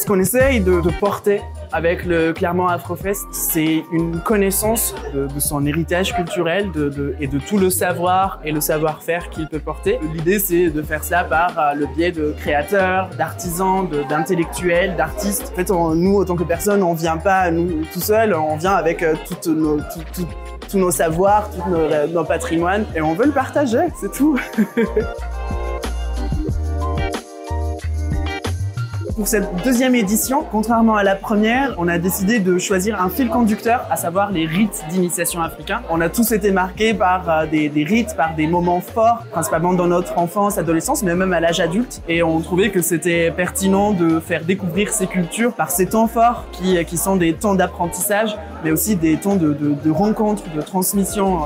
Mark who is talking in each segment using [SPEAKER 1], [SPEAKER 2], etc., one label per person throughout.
[SPEAKER 1] Ce qu'on essaye de porter avec le Clermont Afrofest, c'est une connaissance de son héritage culturel et de tout le savoir et le savoir-faire qu'il peut porter. L'idée, c'est de faire cela par le biais de créateurs, d'artisans, d'intellectuels, d'artistes. En fait, nous, autant que personne, on vient pas nous tout seul, on vient avec tous nos savoirs, tous nos patrimoines, et on veut le partager, c'est tout. Pour cette deuxième édition, contrairement à la première, on a décidé de choisir un fil conducteur, à savoir les rites d'initiation africains. On a tous été marqués par des rites, par des moments forts, principalement dans notre enfance, adolescence, mais même à l'âge adulte. Et on trouvait que c'était pertinent de faire découvrir ces cultures par ces temps forts qui sont des temps d'apprentissage, mais aussi des temps de rencontres, de transmission.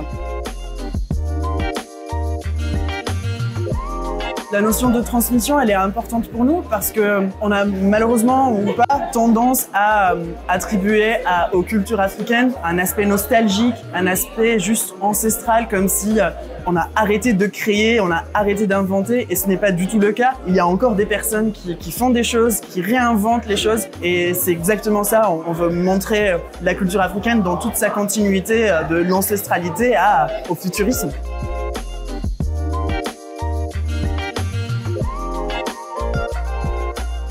[SPEAKER 1] La notion de transmission, elle est importante pour nous parce que on a malheureusement ou pas tendance à attribuer aux cultures africaines un aspect nostalgique, un aspect juste ancestral, comme si on a arrêté de créer, on a arrêté d'inventer, et ce n'est pas du tout le cas. Il y a encore des personnes qui font des choses, qui réinventent les choses, et c'est exactement ça. On veut montrer la culture africaine dans toute sa continuité, de l'ancestralité au futurisme.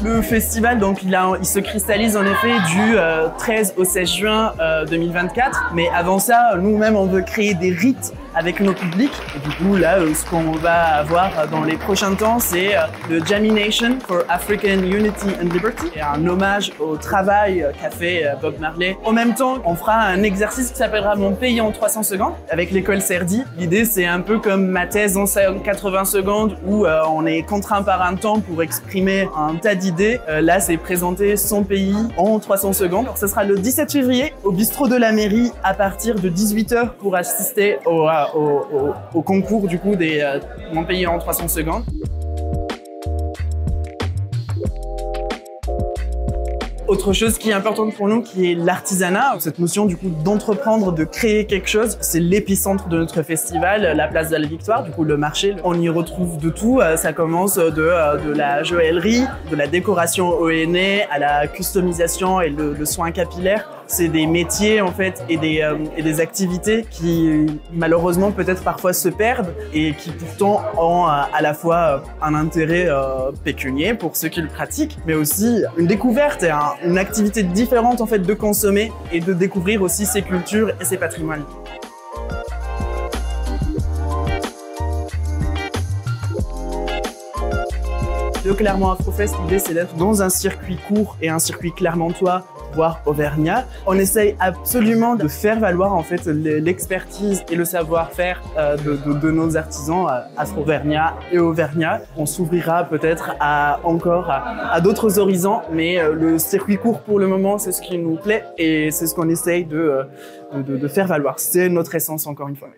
[SPEAKER 1] Le festival, donc, il se cristallise en effet du 13 au 16 juin 2024. Mais avant ça, nous-mêmes, on veut créer des rites avec nos publics. Et du coup, là, ce qu'on va avoir dans les prochains temps, c'est le Jamination for African Unity and Liberty, et un hommage au travail qu'a fait Bob Marley. En même temps, on fera un exercice qui s'appellera Mon pays en 300 secondes avec l'école Cerdi. L'idée, c'est un peu comme ma thèse en 80 secondes où on est contraint par un temps pour exprimer un tas d'idées. Là, c'est présenter son pays en 300 secondes. Alors, ce sera le 17 février au bistrot de la mairie à partir de 18 h pour assister au concours du coup des Mon pays en 300 secondes. Autre chose qui est importante pour nous, qui est l'artisanat, cette notion du coup d'entreprendre, de créer quelque chose, c'est l'épicentre de notre festival, la place de la Victoire, du coup le marché. On y retrouve de tout, ça commence de la joaillerie, de la décoration au henné, à la customisation et le soin capillaire. C'est des métiers en fait et des activités qui malheureusement peut-être parfois se perdent et qui pourtant ont à la fois un intérêt pécuniaire pour ceux qui le pratiquent, mais aussi une découverte et une activité différente en fait de consommer et de découvrir aussi ces cultures et ces patrimoines. Le Clermont Afrofest, l'idée c'est d'être dans un circuit court et un circuit clermontois, voire auvergnat. On essaye absolument de faire valoir en fait l'expertise et le savoir-faire de nos artisans afro-auvergnats et auvergnats. On s'ouvrira peut-être à d'autres horizons, mais le circuit court pour le moment, c'est ce qui nous plaît et c'est ce qu'on essaye de faire valoir. C'est notre essence encore une fois.